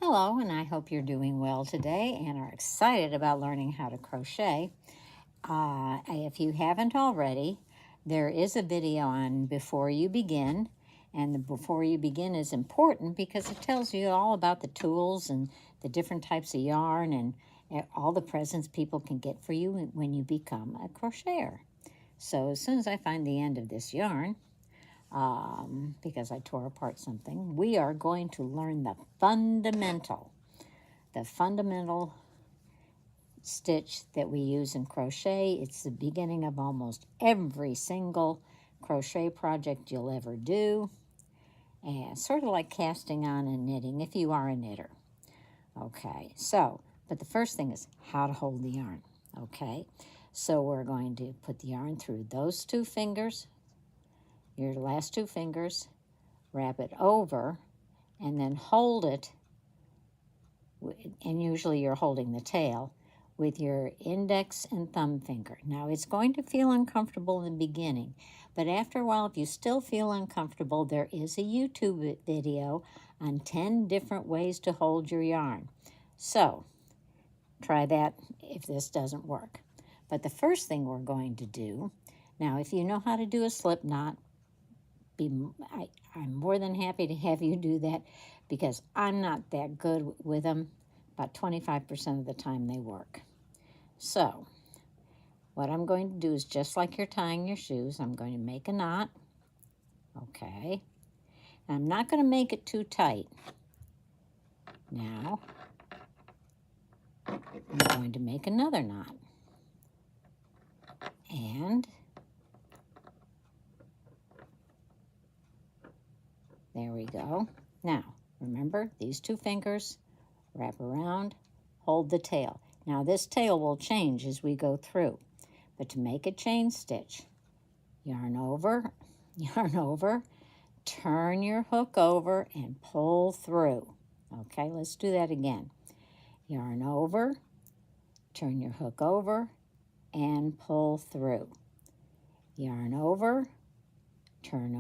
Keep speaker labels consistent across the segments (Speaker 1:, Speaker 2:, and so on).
Speaker 1: Hello, and I hope you're doing well today and are excited about learning how to crochet. If you haven't already, there is a video on Before You Begin, and the Before You Begin is important because it tells you all about the tools and the different types of yarn and all the presents people can get for you when you become a crocheter. So as soon as I find the end of this yarn, because I tore apart something, we are going to learn the fundamental stitch that we use in crochet. It's the beginning of almost every single crochet project you'll ever do, and sort of like casting on and knitting if you are a knitter. Okay, but the first thing is how to hold the yarn. Okay, so we're going to put the yarn through those two fingers, your last two fingers, wrap it over, and then hold it, and usually you're holding the tail, with your index and thumb finger. Now, it's going to feel uncomfortable in the beginning, but after a while, if you still feel uncomfortable, there is a YouTube video on 10 different ways to hold your yarn. So, try that if this doesn't work. But the first thing we're going to do, now if you know how to do a slip knot, I'm more than happy to have you do that because I'm not that good with them. About 25% of the time they work. So what I'm going to do is just like you're tying your shoes, I'm going to make a knot. Okay. And I'm not going to make it too tight. Now I'm going to make another knot. And there we go. Now, remember, these two fingers, wrap around, hold the tail. Now, this tail will change as we go through. But to make a chain stitch, yarn over, turn your hook over, and pull through. Okay, let's do that again. Yarn over, turn your hook over, and pull through. Yarn over, turn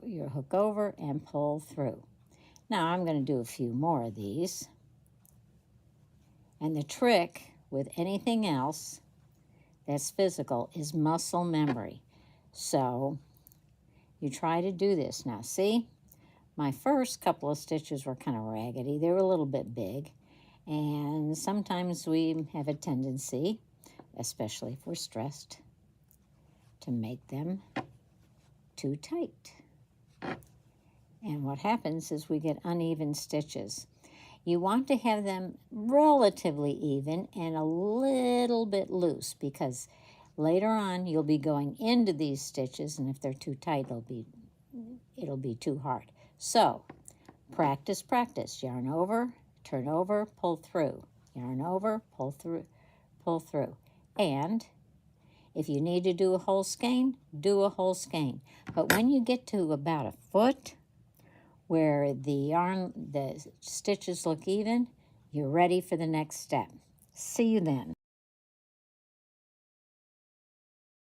Speaker 1: your hook over, and pull through. Now I'm going to do a few more of these. And the trick with anything else that's physical is muscle memory. So you try to do this. Now see, my first couple of stitches were kind of raggedy. They were a little bit big. And sometimes we have a tendency, especially if we're stressed, to make them too tight. And what happens is we get uneven stitches. You want to have them relatively even and a little bit loose because later on you'll be going into these stitches, and if they're too tight, it'll be too hard. So practice, practice. Yarn over, turn over, pull through. Yarn over, pull through, pull through. And if you need to do a whole skein, do a whole skein. But when you get to about a foot, where the stitches look even, you're ready for the next step. See you then.